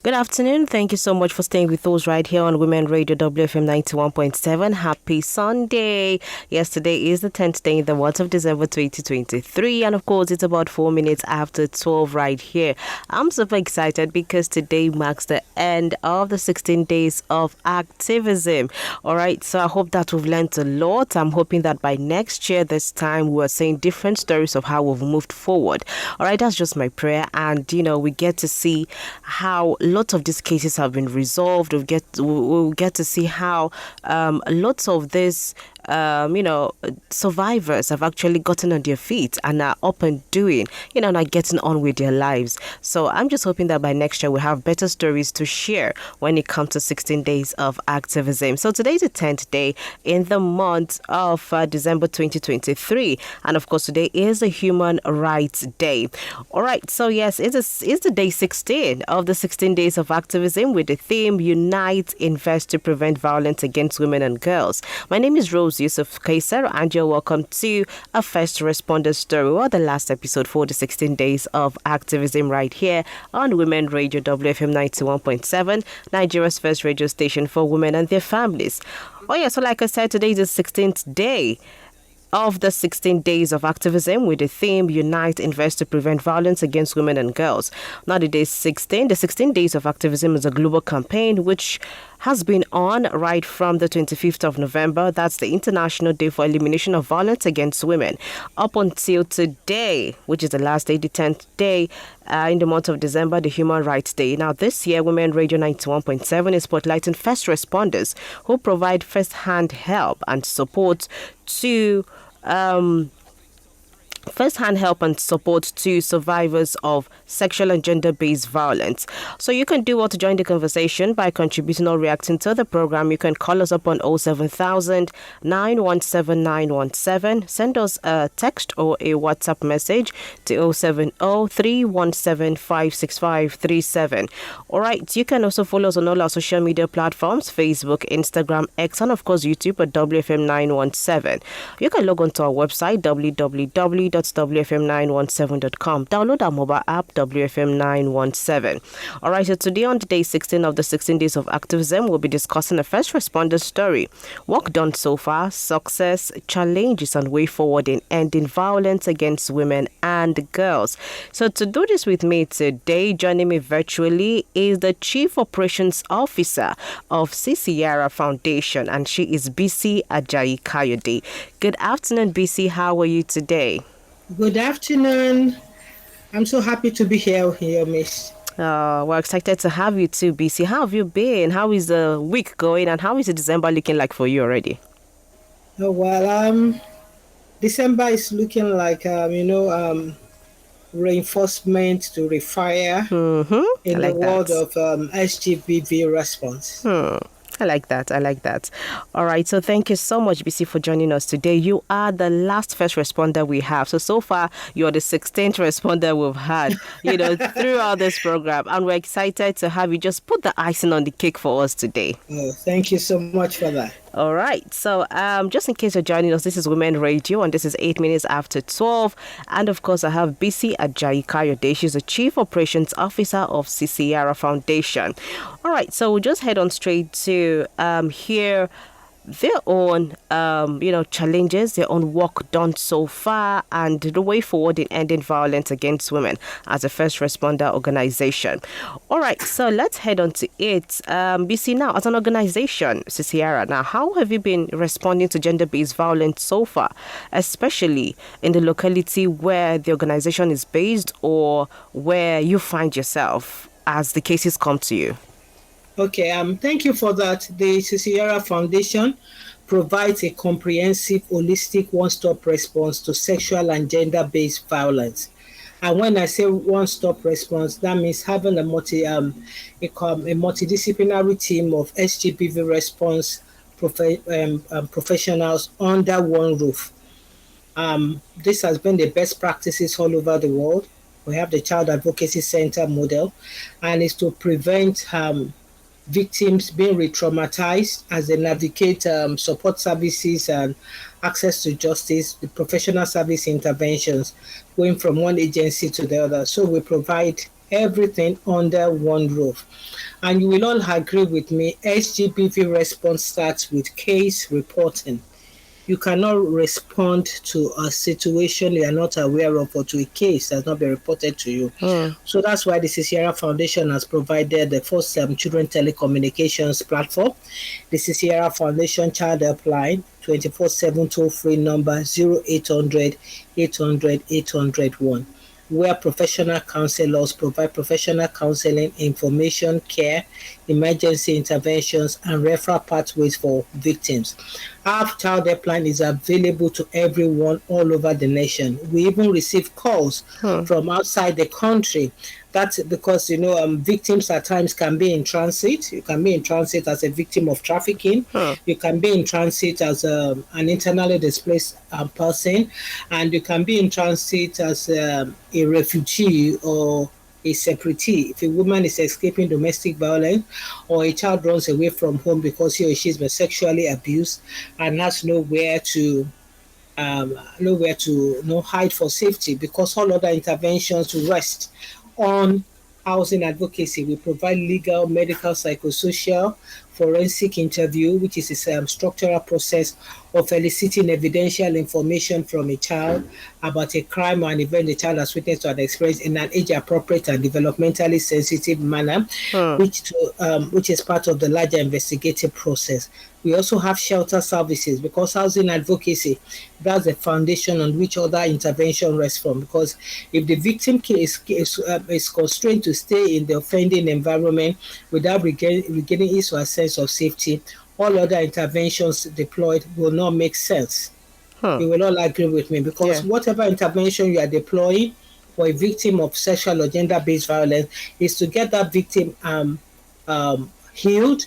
Good afternoon. Thank you so much for staying with us right here on Women Radio WFM 91.7. Happy Sunday. Yesterday is the 10th day in the month of December 2023. And of course, it's about 4 minutes after 12 right here. I'm super excited because today marks the end of the 16 days of activism. All right. So I hope that we've learned a lot. I'm hoping that by next year, this time, we're seeing different stories of how we've moved forward. All right. That's just my prayer. And, we get to see how lots of these cases have been resolved. We'll get to see how lots of this survivors have actually gotten on their feet and are up and doing, and are getting on with their lives. So I'm just hoping that by next year we'll have better stories to share when it comes to 16 days of activism. So today is the 10th day in the month of December 2023. And of course, today is a Human Rights Day. All right. So yes, it's the day 16 of the 16 days of activism with the theme Unite, Invest to Prevent Violence Against Women and Girls. My name is Rose Yusuf Kaiser, and you're welcome to a first responder story, or the last episode for the 16 days of activism right here on Women Radio WFM 91.7, Nigeria's first radio station for women and their families. Oh yeah, so like I said, today is the 16th day of the 16 days of activism with the theme Unite, Invest to Prevent Violence Against Women and Girls. Now, the 16 days of activism is a global campaign which has been on right from the 25th of November. That's the International Day for Elimination of Violence Against Women. Up until today, which is the last day, the 10th day in the month of December, the Human Rights Day. Now, this year, Women Radio 91.7 is spotlighting first responders who provide first-hand help and support to survivors of sexual and gender-based violence. So you can do well to join the conversation by contributing or reacting to the program. You can call us up on 07000 917 917. Send us a text or a WhatsApp message to 070 317 56537. All right, you can also follow us on all our social media platforms: Facebook, Instagram, X, and of course YouTube at WFM 917. You can log on to our website www.wfm917.com. Download our mobile app WFM 917. All right, so today on the day 16 of the 16 days of activism, we'll be discussing a first responder story, work done so far, success, challenges, and way forward in ending violence against women and girls. So to do this with me today, joining me virtually is the Chief Operations Officer of CCR Foundation, and she is BC Ajayi Kayode. Good afternoon, BC. How are you today? Good afternoon. I'm so happy to be here, Miss. We're excited to have you too, BC. How have you been? How is the week going, and how is the December looking like for you already? Oh, well, December is looking like, reinforcement to refire in the world of SGBV response. I like that. All right. So thank you so much, BC, for joining us today. You are the last first responder we have. So far, you're the 16th responder we've had, throughout this program. And we're excited to have you just put the icing on the cake for us today. Oh, thank you so much for that. All right. So just in case you're joining us, this is Women Radio, and this is 8 minutes after 12. And of course, I have BC Ajayi Kayode. She's the Chief Operations Officer of CCR Foundation. All right. So we'll just head on straight to hear their own, challenges, their own work done so far, and the way forward in ending violence against women as a first responder organization. All right, so let's head on to it. BC, now, as an organization, CCR, now, how have you been responding to gender-based violence so far, especially in the locality where the organization is based or where you find yourself as the cases come to you? Okay, thank you for that. The CCR Foundation provides a comprehensive, holistic, one-stop response to sexual and gender-based violence. And when I say one-stop response, that means having a multidisciplinary team of SGBV response professionals under one roof. This has been the best practices all over the world. We have the Child Advocacy Center model, and it's to prevent victims being re-traumatized as they navigate support services and access to justice, the professional service interventions, going from one agency to the other. So we provide everything under one roof. And you will all agree with me, SGBV response starts with case reporting. You cannot respond to a situation you are not aware of or to a case that has not been reported to you. So that's why the Sierra Foundation has provided the first children telecommunications platform, the Sierra Foundation Child Helpline, 24/7 toll-free number 0800 800 801, where professional counselors provide professional counseling, information, care, emergency interventions, and referral pathways for victims. Our child helpline is available to everyone all over the nation. We even receive calls from outside the country. That's because, victims at times can be in transit. You can be in transit as a victim of trafficking. You can be in transit as an internally displaced person. And you can be in transit as a refugee or a separatee. If a woman is escaping domestic violence or a child runs away from home because he or she has been sexually abused and has nowhere to hide for safety, because all other interventions rest on housing advocacy. We provide legal, medical, psychosocial, forensic interview, which is a structural process of eliciting evidential information from a child about a crime or an event the child has witnessed or had experienced in an age-appropriate and developmentally sensitive manner, which is part of the larger investigative process. We also have shelter services, because housing advocacy, that's the foundation on which other intervention rests from. Because if the victim is constrained to stay in the offending environment without regaining his or her sense of safety, all other interventions deployed will not make sense. You will all agree with me, because whatever intervention you are deploying for a victim of sexual or gender-based violence is to get that victim healed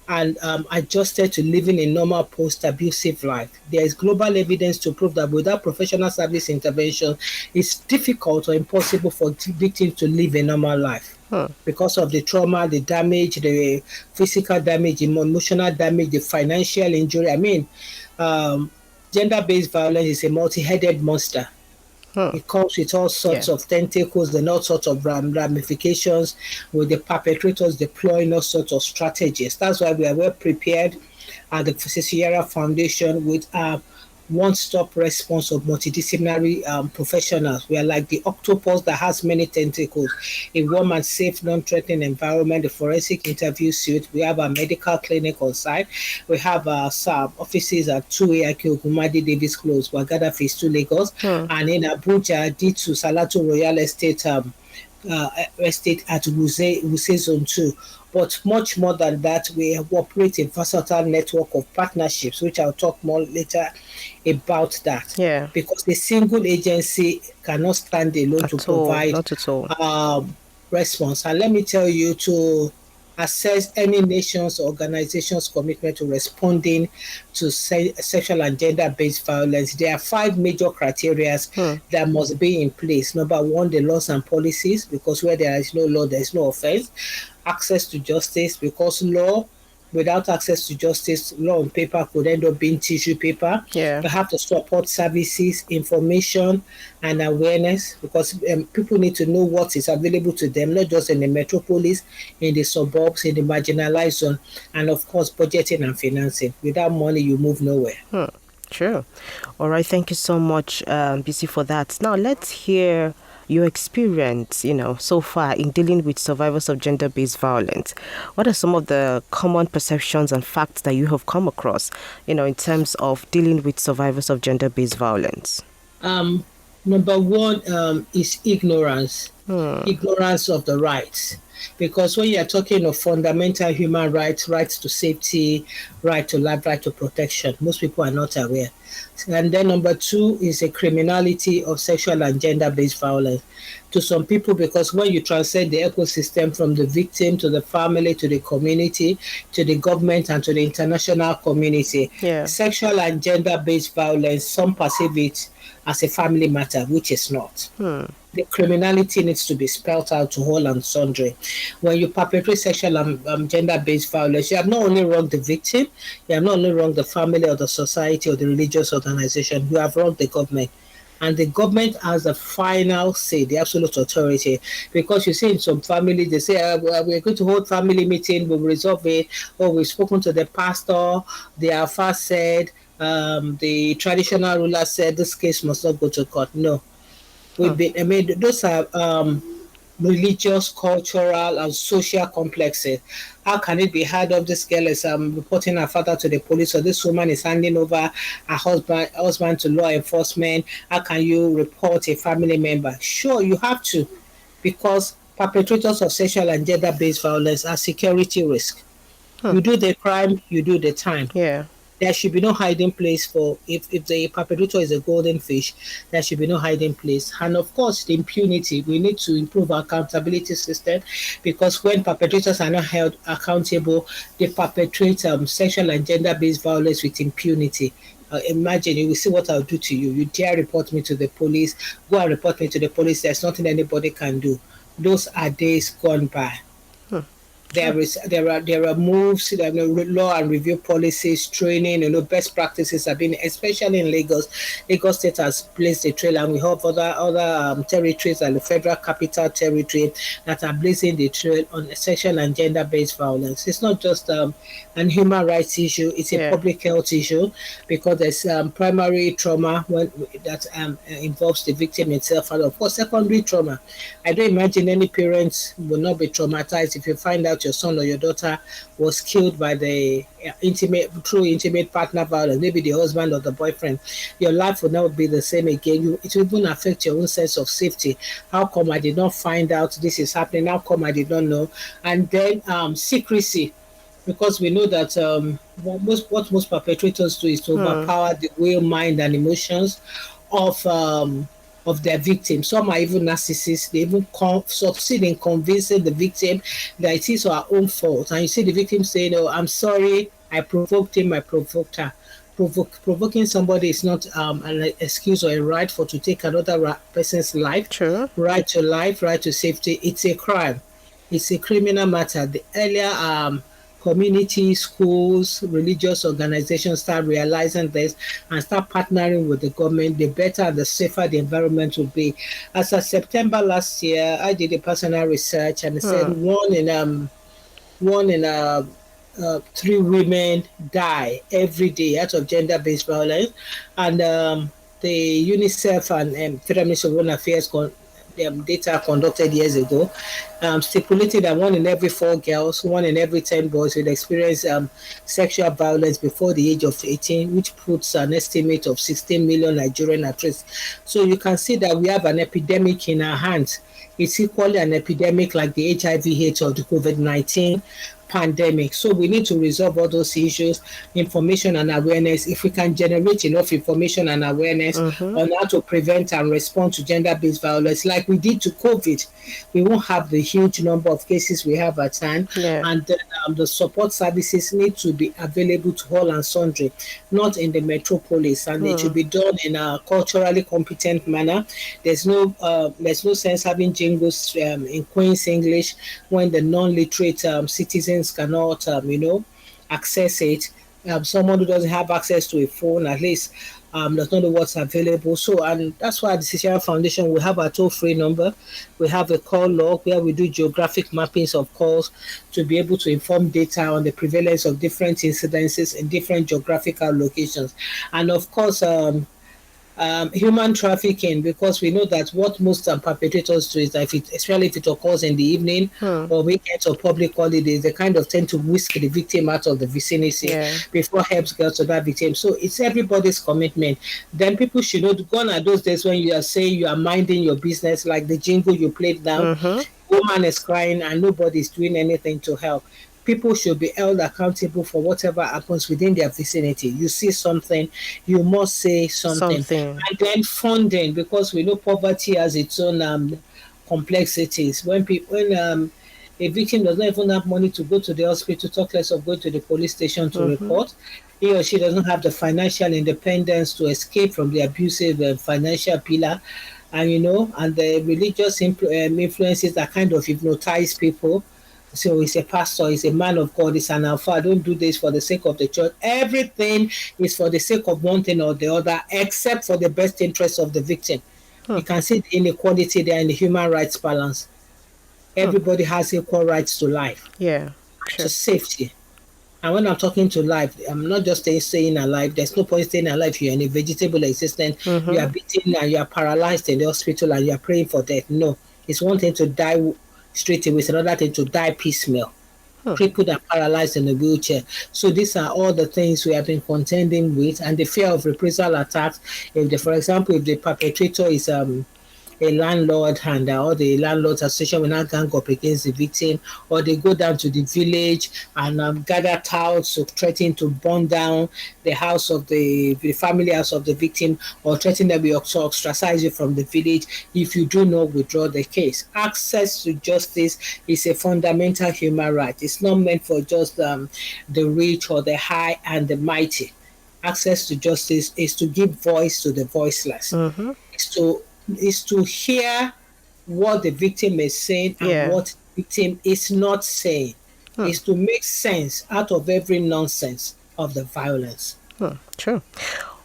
and adjusted to living a normal post-abusive life. There is global evidence to prove that without professional service intervention, it's difficult or impossible for victims to live a normal life. Because of the trauma, the damage, the physical damage, emotional damage, the financial injury. I mean, gender-based violence is a multi-headed monster. It comes with all sorts of tentacles and all sorts of ramifications, with the perpetrators deploying all sorts of strategies. That's why we are well prepared at the Sierra Foundation with a one-stop response of multidisciplinary professionals. We are like the octopus that has many tentacles. A warm and safe, non-threatening environment, a forensic interview suite. We have a medical clinic on site. We have offices at 2AIQ Ogumadi Davis Close, Wagada Phase 2 Lagos, and in Abuja, D2 Salatu Royal Estate at Wuse Zone 2. But much more than that, we operate a versatile network of partnerships, which I'll talk more later about that. Yeah. Because the single agency cannot stand alone to provide not at all. Response. And let me tell you, to assess any nation's or organization's commitment to responding to sexual and gender-based violence, there are 5 major criteria that must be in place. Number 1, the laws and policies, because where there is no law, there is no offense. Access to justice, because law without access to justice, law on paper could end up being tissue paper. Yeah. You have to support services, information, and awareness, because people need to know what is available to them, not just in the metropolis, in the suburbs, in the marginalized zone, and of course, budgeting and financing. Without money, you move nowhere. Sure. All right. Thank you so much, BC, for that. Now, let's hear your experience, so far in dealing with survivors of gender-based violence. What are some of the common perceptions and facts that you have come across, in terms of dealing with survivors of gender-based violence? Number 1 is ignorance. Ignorance of the rights. Because when you are talking of fundamental human rights, rights to safety, right to life, right to protection, most people are not aware. And then number 2 is a criminality of sexual and gender-based violence to some people, because when you transcend the ecosystem from the victim to the family to the community to the government and to the international community, sexual and gender-based violence, some perceive it as a family matter, which is not. The criminality needs to be spelled out to all and sundry. When you perpetrate sexual and gender-based violence, you have not only wronged the victim, you have not only wronged the family or the society or the religious organization, you have wronged the government. and the government has the final say, the absolute authority. Because you see in some families, they say, we're going to hold family meeting, we'll resolve it. Or we've spoken to the pastor, the alpha said, the traditional ruler said this case must not go to court. No, Hmm. I mean, those are religious, cultural, and social complexes. How can it be hard of this girl is reporting her father to the police, or this woman is handing over her husband to law enforcement? How can you report a family member? Sure, you have to, because perpetrators of sexual and gender-based violence are security risk. Hmm. You do the crime, you do the time. Yeah. There should be no hiding place for, if the perpetrator is a golden fish, there should be no hiding place. And of course, the impunity, we need to improve our accountability system, because when perpetrators are not held accountable, they perpetrate sexual and gender-based violence with impunity. Imagine, you will see what I'll do to you. You dare report me to the police, go and report me to the police. There's nothing anybody can do. Those are days gone by. Hmm. Oh, There are moves, law and review policies, training, best practices have been, especially in Lagos. Lagos State has blazed a trail, and we have other territories like the Federal Capital Territory that are blazing the trail on sexual and gender-based violence. It's not just an human rights issue; it's a yeah. public health issue, because there's primary trauma that involves the victim itself, and of course secondary trauma. I don't imagine any parents will not be traumatized if you find out your son or your daughter was killed by the intimate partner violence, maybe the husband or the boyfriend. Your life will never be the same again. It will even affect your own sense of safety. How come I did not find out this is happening? How come I did not know? And then secrecy, because we know that what most perpetrators do is to Hmm. overpower the will, mind, and emotions of their victims. Some are even narcissists. They even succeed in convincing the victim that it is her own fault. And you see the victim saying, "Oh, I'm sorry, I provoked him, I provoked her." Provoking somebody is not an excuse or a right for to take another person's life. True. Right to life, right to safety. It's a crime. It's a criminal matter. The earlier communities, schools, religious organizations start realizing this and start partnering with the government, the better and the safer the environment will be. As of September last year, I did a personal research, and it said Hmm. three women die every day out of gender-based violence, and the UNICEF and Federal Ministry of Home Affairs data conducted years ago stipulated that 1 in every 4 girls, 1 in every 10 boys will experience sexual violence before the age of 18, which puts an estimate of 16 million Nigerian at risk. So you can see that we have an epidemic in our hands. It's equally an epidemic like the HIV/AIDS or the COVID-19 pandemic. So we need to resolve all those issues, information and awareness. If we can generate enough information and awareness Mm-hmm. on how to prevent and respond to gender-based violence, like we did to COVID, we won't have the huge number of cases we have at hand. Yeah. And then, the support services need to be available to all and sundry, not in the metropolis, and it Hmm. should be done in a culturally competent manner. There's no sense having jingles in Queen's English when the non-literate citizens cannot, access it. Someone who doesn't have access to a phone, at least, does not know what's available. So, and that's why at the Sierra Foundation, we have a toll-free number. We have a call log where we do geographic mappings of calls to be able to inform data on the prevalence of different incidences in different geographical locations. And of course, human trafficking, because we know that what most perpetrators do is that especially if it occurs in the evening Hmm. or weekends or public holidays, they kind of tend to whisk the victim out of the vicinity Yeah. before help gets to that victim. So it's everybody's commitment. Then people should know, gone are those days when you are saying you are minding your business, like the jingle you played now. Mm-hmm. Woman is crying and nobody is doing anything to help. People should be held accountable for whatever happens within their vicinity. You see something, you must say something. Something. And then funding, because we know poverty has its own complexities. When a victim does not even have money to go to the hospital, talk less of going to the police station to Mm-hmm. report, he or she doesn't have the financial independence to escape from the abusive financial pillar, and and the religious influences that kind of hypnotize people. So he's a pastor, he's a man of God, he's an alpha. I don't do this for the sake of the church. Everything is for the sake of one thing or the other, except for the best interest of the victim. Hmm. You can see the inequality there in the human rights balance. Hmm. Everybody has equal rights to life, Yeah. to Sure. safety. And when I'm talking to life, I'm not just staying alive. There's no point staying alive if you're in a vegetable existence. You are Mm-hmm. beaten and you are paralyzed in the hospital and you are praying for death. No, it's one thing to die straight away. It's another thing to die piecemeal, Hmm. crippled and paralyzed in a wheelchair. So these are all the things we have been contending with, and the fear of reprisal attacks. If the, for example, if the perpetrator is a landlord and or the landlord's association will not gang up against the victim, or they go down to the village and gather touts to threaten to burn down the house of the family house of the victim, or threaten them to ostracize you from the village if you do not withdraw the case. Access to justice is a fundamental human right. It's not meant for just the rich or the high and the mighty. Access to justice is to give voice to the voiceless, Mm-hmm. is to hear what the victim is saying and Yeah. what the victim is not saying, Hmm. is to make sense out of every nonsense of the violence. Hmm. True.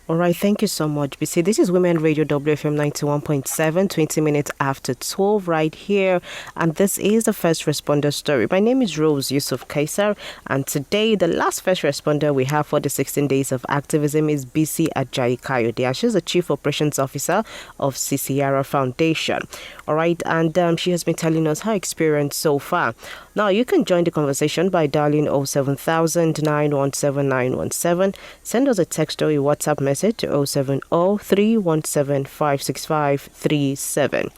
All right, thank you so much, BC. This is Women Radio WFM 91.7, 20 minutes after 12 right here. And this is the first responder story. My name is Rose Yusuf Kaisar. And today, the last first responder we have for the 16 days of activism is BC Ajayi Kayode. She's the Chief Operations Officer of CCRA Foundation. All right, and she has been telling us her experience so far. Now, you can join the conversation by dialing 07000 917 917. Send us a text or a WhatsApp message to 070 317 56537.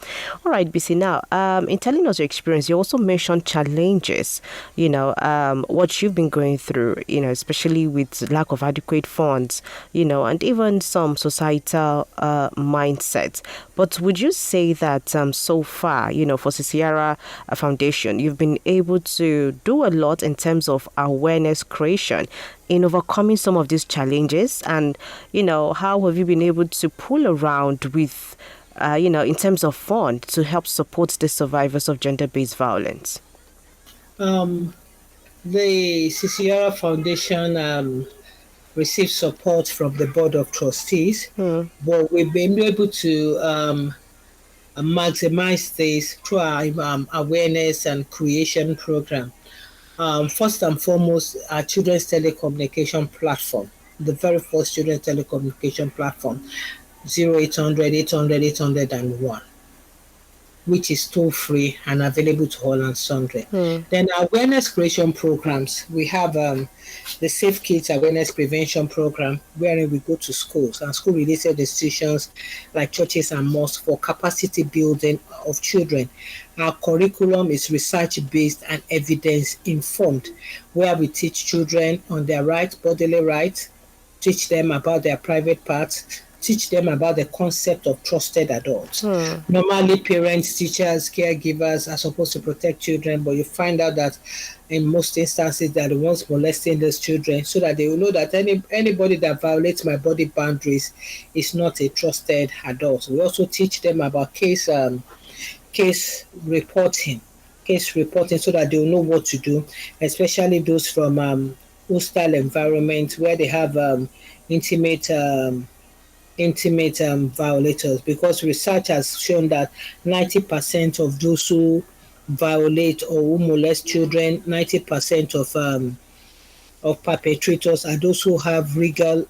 All right, BC. Now, in telling us your experience, you also mentioned challenges, what you've been going through, especially with lack of adequate funds, and even some societal mindsets. But would you say that so far, for Sierra Foundation, you've been able to do a lot in terms of awareness creation in overcoming some of these challenges? And, how have you been able to pull around with, in terms of fund to help support the survivors of gender-based violence? Um, the CCR Foundation receives support from the Board of Trustees, Hmm. but we've been able to maximize this through our awareness and creation program. First and foremost, our children's telecommunication platform, the very first children's telecommunication platform, 0800 800 801, which is toll free and available to all and sundry. Hmm. Then awareness creation programs. We have the Safe Kids Awareness Prevention Program, wherein we go to schools and school related institutions like churches and mosques for capacity building of children. Our curriculum is research based and evidence informed, where we teach children on their rights, bodily rights, teach them about their private parts, teach them about the concept of trusted adults. Hmm. Normally, parents, teachers, caregivers are supposed to protect children, but you find out that in most instances they're the ones molesting those children, so that they will know that anybody that violates my body boundaries is not a trusted adult. We also teach them about case reporting, so that they will know what to do, especially those from hostile environments where they have intimate violators, because research has shown that 90% of those who violate or who molest children, 90% of perpetrators are those who have legal,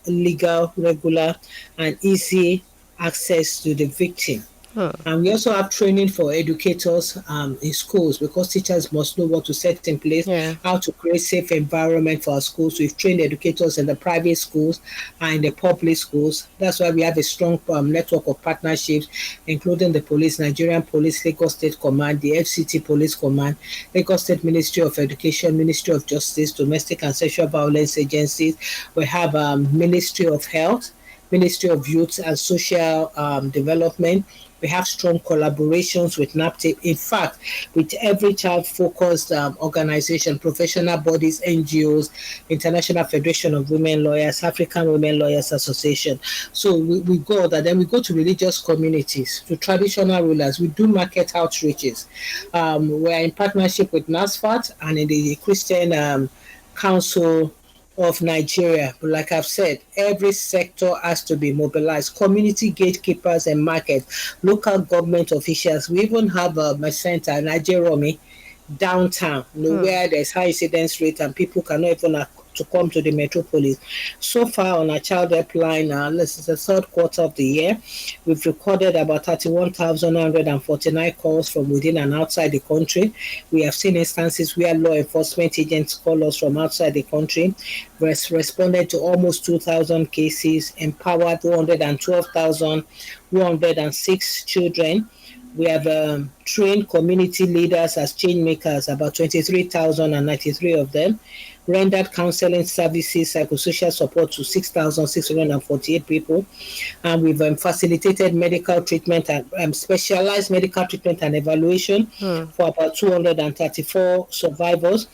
regular, and easy access to the victim. Hmm. And we also have training for educators in schools, because teachers must know what to set in place, Yeah. how to create safe environment for our schools. We've trained educators in the private schools and in the public schools. That's why we have a strong network of partnerships, including the police, Nigerian Police, Lagos State Command, the FCT Police Command, Lagos State Ministry of Education, Ministry of Justice, Domestic and Sexual Violence Agencies. We have Ministry of Health. Ministry of Youth and Social Development. We have strong collaborations with NAPTIP. In fact, with every child-focused organization, professional bodies, NGOs, International Federation of Women Lawyers, African Women Lawyers Association. So we go that. Then we go to religious communities, to traditional rulers. We do market outreaches. We're in partnership with NASFAT and in the Christian Council of Nigeria. But like I've said, every sector has to be mobilized. Community gatekeepers and market, local government officials. We even have my center, Nigeria, downtown, where there's high incidence rate and people cannot even to come to the metropolis. So far on our child helpline, this is the third quarter of the year, we've recorded about 31,949 calls from within and outside the country. We have seen instances where law enforcement agents call us from outside the country. We've responded to almost 2,000 cases, empowered 112,106 children. We have trained community leaders as change makers, about 23,093 of them, rendered counseling services, psychosocial support to 6,648 people, and we've facilitated medical treatment and specialized medical treatment and evaluation for about 234 survivors,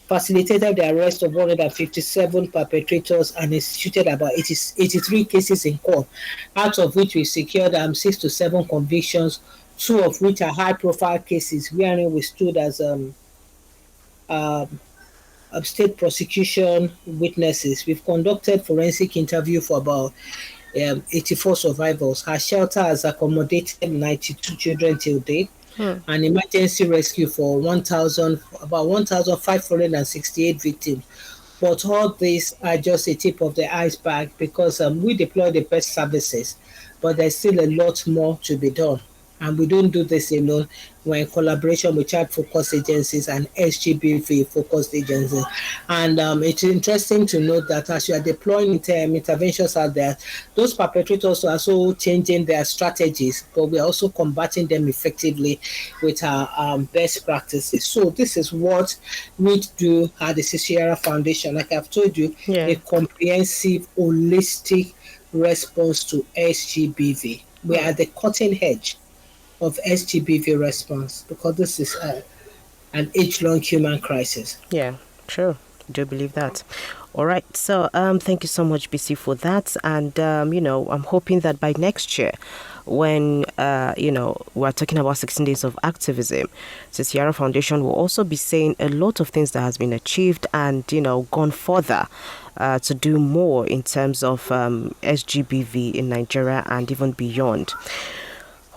facilitated the arrest of 157 perpetrators, and instituted about 83 cases in court, out of which we secured 6 to 7 convictions, 2 of which are high-profile cases, wherein we stood as state prosecution witnesses. We've conducted forensic interview for about 84 survivors. Our shelter has accommodated 92 children till date. An emergency rescue for about 1,568 victims. But all these are just a tip of the iceberg because we deploy the best services, but there's still a lot more to be done. And we don't do this alone. We're in collaboration with child-focused agencies and SGBV-focused agencies. And it's interesting to note that as you are deploying interventions out there, those perpetrators are also changing their strategies, but we're also combating them effectively with our best practices. So this is what we do at the Sierra Foundation. Like I've told you, a comprehensive, holistic response to SGBV. We are at the cutting edge of SGBV response because this is an age-long human crisis. Yeah, sure. I do believe that. All right. So thank you so much, BC, for that. And, I'm hoping that by next year, when, we're talking about 16 days of activism, the Sierra Foundation will also be saying a lot of things that has been achieved and, gone further to do more in terms of SGBV in Nigeria and even beyond.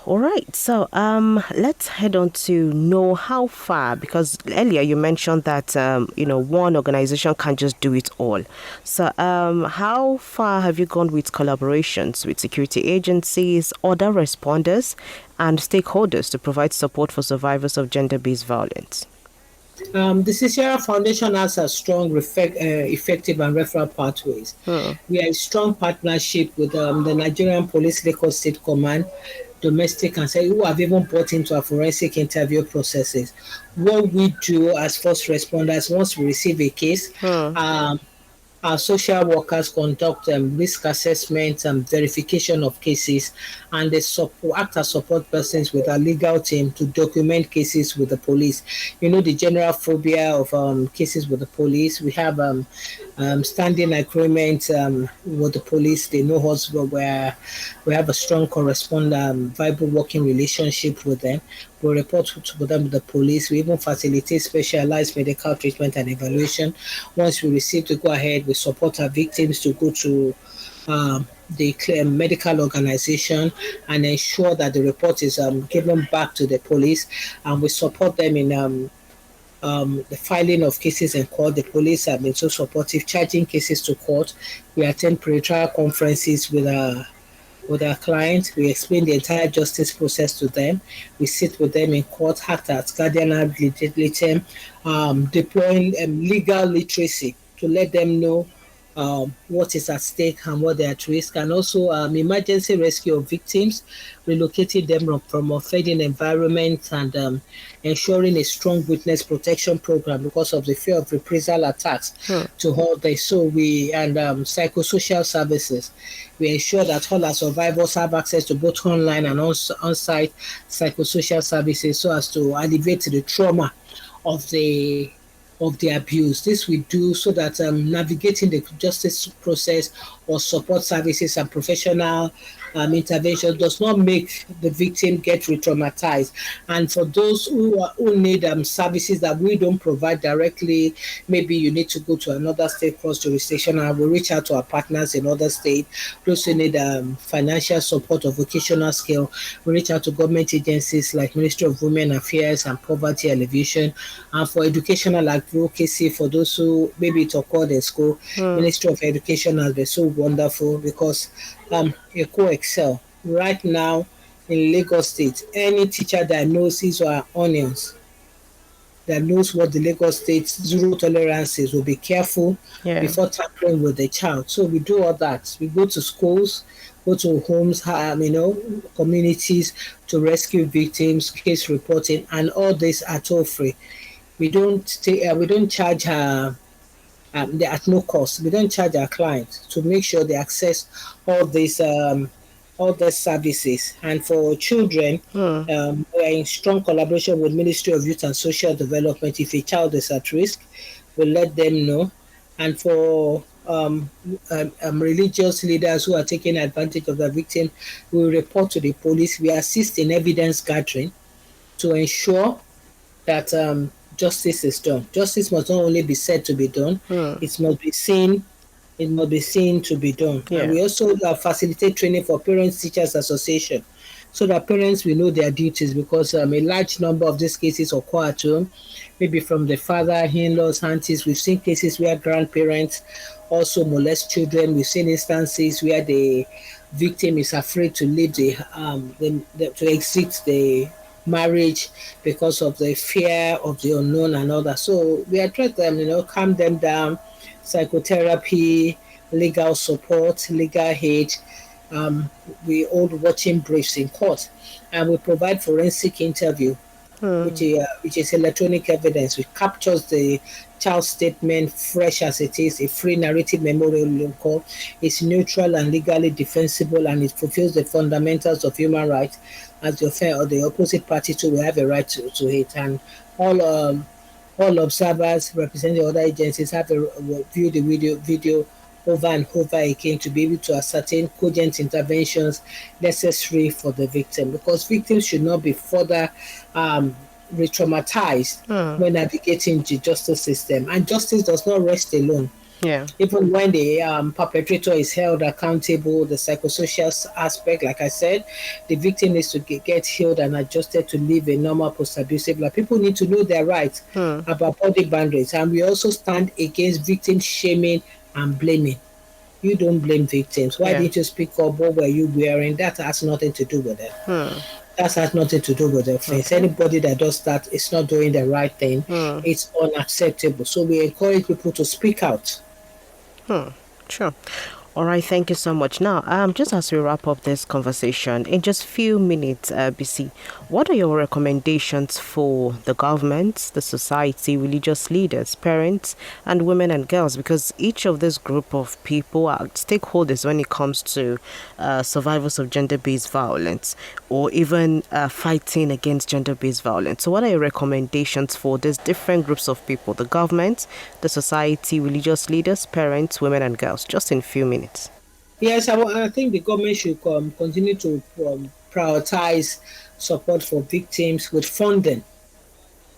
All right, so let's head on to know how far, because earlier you mentioned that, one organization can't just do it all. So how far have you gone with collaborations with security agencies, other responders, and stakeholders to provide support for survivors of gender-based violence? The Sierra Foundation has a strong, effective and referral pathways. We are in strong partnership with the Nigerian Police Lagos State Command, domestic and say who have even brought into our forensic interview processes. What we do as first responders, once we receive a case, our social workers conduct risk assessment and verification of cases, and they act as support persons with our legal team to document cases with the police. The general phobia of cases with the police. We have standing agreement with the police. They know us where we have a strong correspondent, viable working relationship with them. We report to them with the police. We even facilitate specialized medical treatment and evaluation. Once we receive the go-ahead, we support our victims to go to the medical organization and ensure that the report is given back to the police. And we support them in the filing of cases in court. The police have been so supportive, charging cases to court. We attend pre-trial conferences with our clients. We explain the entire justice process to them. We sit with them in court, act as guardian ad litem, deploying legal literacy to let them know what is at stake and what they are at risk, and also emergency rescue of victims, relocating them from offending environments, and ensuring a strong witness protection program because of the fear of reprisal attacks Hmm. to all this. So we and psychosocial services, we ensure that all our survivors have access to both online and on-site psychosocial services so as to alleviate the trauma of the abuse. This we do so that navigating the justice process or support services and professional intervention does not make the victim get re-traumatized. And for those who need services that we don't provide directly, maybe you need to go to another state cross jurisdiction, and we'll reach out to our partners in other states. Those who need financial support or vocational skill, we reach out to government agencies like Ministry of Women Affairs and Poverty Alleviation. And for educational advocacy, for those who maybe it occurred in school, Hmm. Ministry of Education has been so wonderful because Eco Excel right now in Lagos State, any teacher that knows his or her onions, that knows what the Lagos State zero tolerance is, will be careful Yeah. before tampering with the child. So we do all that. We go to schools, go to homes, communities to rescue victims, case reporting, and all this are toll free. We don't charge they at no cost. We don't charge our clients to make sure they access all these services. And for children, Hmm. we are in strong collaboration with Ministry of Youth and Social Development. If a child is at risk, we'll let them know. And for religious leaders who are taking advantage of the victim, we report to the police. We assist in evidence gathering to ensure that justice is done. Justice must not only be said to be done, Hmm. it must be seen it must be seen to be done. And Yeah. we also facilitate training for Parents Teachers Association so that parents will know their duties because a large number of these cases occur at home, maybe from the father, in-laws, aunties. We've seen cases where grandparents also molest children. We've seen instances where the victim is afraid to leave to exit the marriage because of the fear of the unknown and all that. So we address them, calm them down, psychotherapy, legal support, legal aid. Um, we hold watching briefs in court, and we provide forensic interview, Hmm. which is electronic evidence, which captures the child statement fresh as it is, a free narrative memorial in court. It's neutral and legally defensible, and it fulfills the fundamentals of human rights as the offender or the opposite party too will have a right to it. And all um, all observers representing other agencies have view the video over and over again to be able to ascertain cogent interventions necessary for the victim, because victims should not be further um, re-traumatized Hmm. when navigating the justice system. And justice does not rest alone. Yeah. Even when the perpetrator is held accountable, the psychosocial aspect, like I said, the victim needs to get healed and adjusted to live a normal post-abusive life. People need to know their rights Hmm. about body boundaries, and we also stand against victim shaming and blaming. You don't blame victims. Why Yeah. didn't you speak up? What were you wearing? That has nothing to do with it. Hmm. That has nothing to do with the offense. Okay. Anybody that does that is not doing the right thing. Hmm. It's unacceptable. So we encourage people to speak out. Hmm. Sure. All right, thank you so much. Now, just as we wrap up this conversation, in just few minutes, BC, what are your recommendations for the government, the society, religious leaders, parents, and women and girls? Because each of this group of people are stakeholders when it comes to survivors of gender-based violence or even fighting against gender-based violence. So what are your recommendations for these different groups of people, the government, the society, religious leaders, parents, women, and girls? Just in few minutes. Yes, I think the government should continue to prioritize support for victims with funding.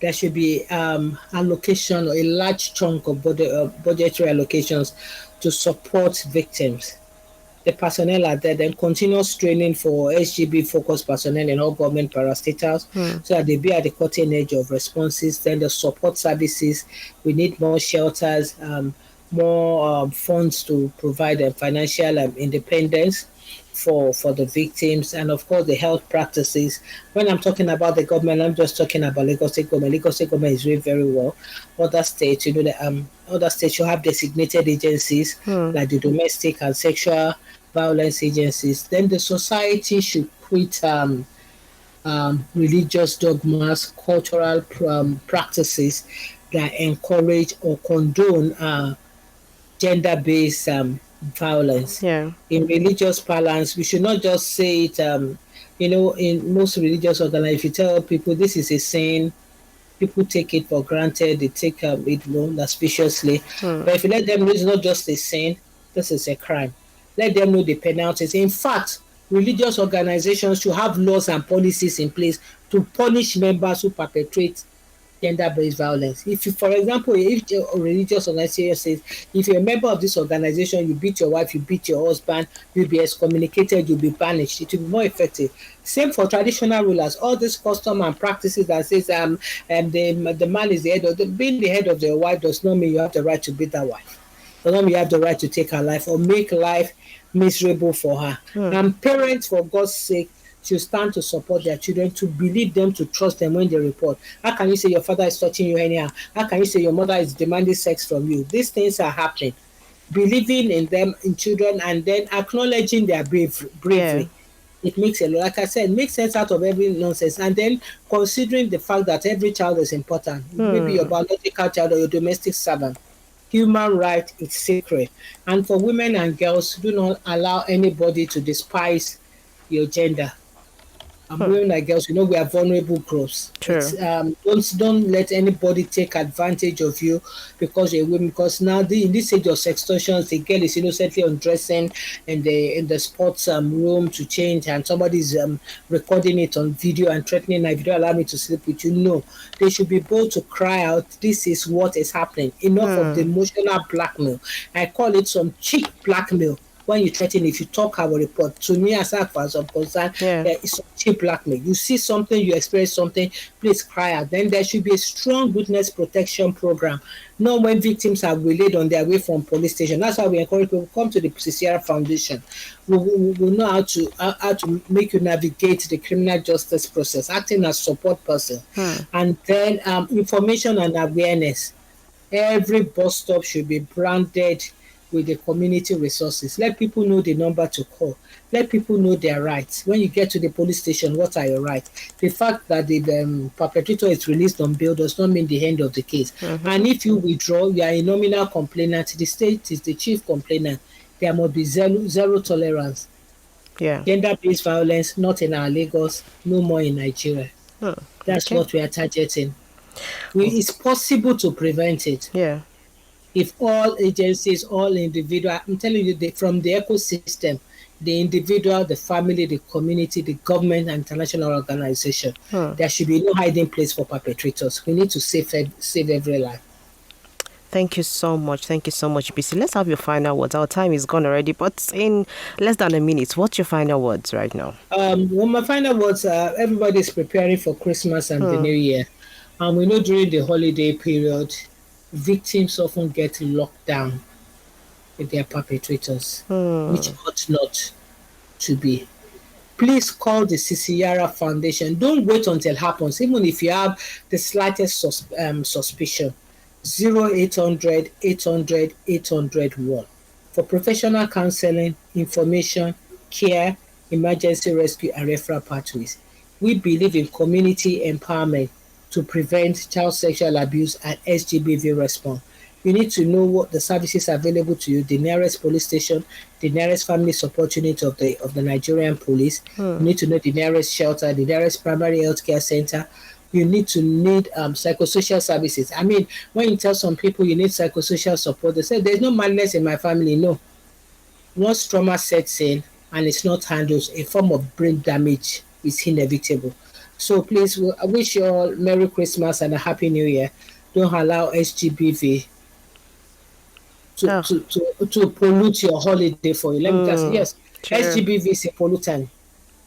There should be allocation or a large chunk of budgetary allocations to support victims. The personnel are there, then continuous training for SGB focused personnel in all government parastatals Hmm. so that they be at the cutting edge of responses. Then the support services, we need more shelters, more funds to provide financial independence. for the victims, and of course the health practices. When I'm talking about the government, I'm just talking about Lagos State government. Lagos State government is doing very well. Other states, other states you have designated agencies like the domestic and sexual violence agencies. Then the society should quit religious dogmas, cultural practices that encourage or condone gender-based violence. Yeah. In religious parlance, we should not just say it. In most religious organizations, if you tell people this is a sin, people take it for granted. They take it suspiciously. But if you let them know it's not just a sin, this is a crime. Let them know the penalties. In fact, religious organizations should have laws and policies in place to punish members who perpetrate gender-based violence. If you, for example, if a religious organization says, if you're a member of this organization, you beat your wife, you beat your husband, you'll be excommunicated, you'll be banished, it will be more effective. Same for traditional rulers. All these custom and practices that says the man is the head of being the head of their wife does not mean you have the right to beat that wife. Does not mean you have the right to take her life or make life miserable for her. And parents, for God's sake, should stand to support their children, to believe them, to trust them when they report. How can you say your father is touching you anyhow? How can you say your mother is demanding sex from you? These things are happening. Believing in them, in children, and then acknowledging their bravery. It makes a lot, like I said, makes sense out of every nonsense. And then considering the fact that every child is important, maybe your biological child or your domestic servant. Human right is sacred. And for women and girls, do not allow anybody to despise your gender. Women like girls, we are vulnerable groups. True. Don't let anybody take advantage of you because you're a woman. Because now in this age of sextortion, the girl is innocently undressing in the sports room to change, and somebody's recording it on video and threatening, if you don't allow me to sleep with you. No, they should be bold to cry out. This is what is happening. Enough of the emotional blackmail. I call it some cheap blackmail. When you threaten, if you talk, I will report. To me, as far as I'm concerned, it's cheap blackmail. You see something, you experience something, please cry out. Then there should be a strong witness protection program. Not when victims are relayed on their way from police station. That's why we encourage people to come to the Sierra Foundation. We know how to make you navigate the criminal justice process, acting as support person. And then information and awareness. Every bus stop should be branded with the community resources. Let people know the number to call. Let people know their rights. When you get to the police station, what are your rights? The fact that the perpetrator is released on bail does not mean the end of the case. And if you withdraw, you are a nominal complainant. The state is the chief complainant. There must be zero tolerance. Gender-based violence, not in our Lagos, no more in Nigeria. That's what we are targeting. It's possible to prevent it. If all agencies, all individuals, I'm telling you, from the ecosystem, the individual, the family, the community, the government, and international organization, there should be no hiding place for perpetrators. We need to save every life. Thank you so much. Thank you so much, BC. Let's have your final words. Our time is gone already, but in less than a minute, what's your final words right now? Well, my final words are everybody is preparing for Christmas and the New Year. And we know during the holiday period, victims often get locked down with their perpetrators, which ought not to be. Please call the Sierra Foundation. Don't wait until it happens, even if you have the slightest suspicion. 0800 800 801 for professional counseling, information, care, emergency rescue, and referral pathways. We believe in community empowerment to prevent child sexual abuse and SGBV response. You need to know what the services available to you, the nearest police station, the nearest family support unit of the Nigerian police. You need to know the nearest shelter, the nearest primary health care center. You need psychosocial services. I mean, when you tell some people you need psychosocial support, they say there's no madness in my family. No. Once trauma sets in and it's not handled, a form of brain damage is inevitable. So please, I wish you all Merry Christmas and a Happy New Year. Don't allow SGBV to pollute your holiday for you. Let me just yes, true. SGBV is a pollutant.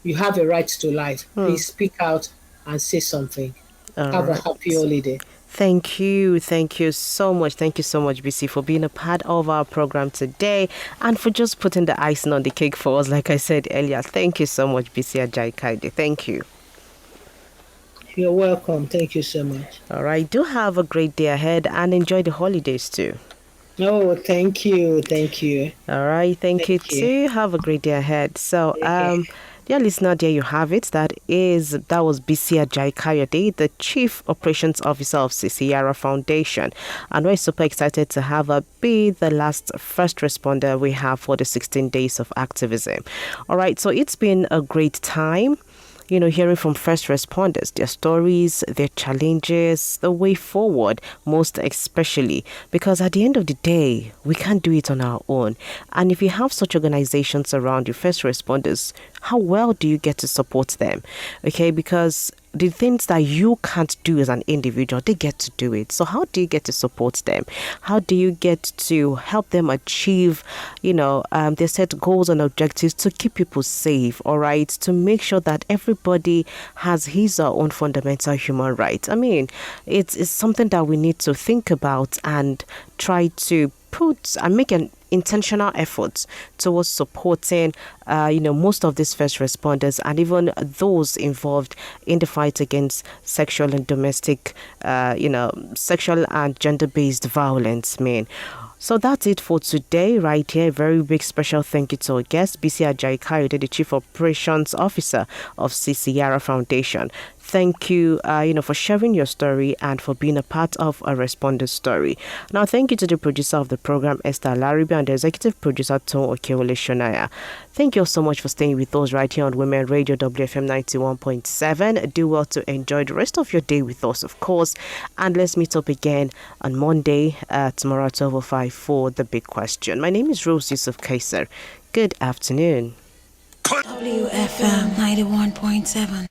You have a right to life. Please speak out and say something. Have a happy holiday. Thank you. Thank you so much. Thank you so much, BC, for being a part of our program today and for just putting the icing on the cake for us, like I said earlier. Thank you so much, BC Ajaikaide. Thank you. You're welcome. Thank you so much. All right. Do have a great day ahead and enjoy the holidays too. Oh, thank you. Thank you. All right. Thank you Thank you. too. Have a great day ahead. So, Okay. dear listener, there you have it. That was BC Ajayi Kayode, the Chief Operations Officer of Sierra Foundation. And we're super excited to have her be the last first responder we have for the 16 days of activism. All right, so it's been a great time, hearing from first responders, their stories, their challenges, the way forward, most especially, because at the end of the day, we can't do it on our own. And if you have such organizations around you, first responders, how well do you get to support them? Okay, because the things that you can't do as an individual, they get to do it. So how do you get to support them? How do you get to help them achieve, their set goals and objectives to keep people safe, all right? To make sure that everybody has his or her own fundamental human rights. I mean, it's something that we need to think about and try to put and make an intentional efforts towards supporting most of these first responders and even those involved in the fight against sexual and domestic sexual and gender-based violence. So that's it for today right here. A very big special thank you to our guest, BC Ajayi Kayode, the Chief Operations Officer of Sierra Foundation. Thank you, for sharing your story and for being a part of a responder story. Now, thank you to the producer of the program, Esther Laribe, and the executive producer, Tom Okewole Shonaya. Thank you all so much for staying with us right here on Women Radio WFM 91.7. Do well to enjoy the rest of your day with us, of course. And let's meet up again on Monday, tomorrow at 12:05 for The Big Question. My name is Rose Yusuf Kaiser. Good afternoon. WFM 91.7.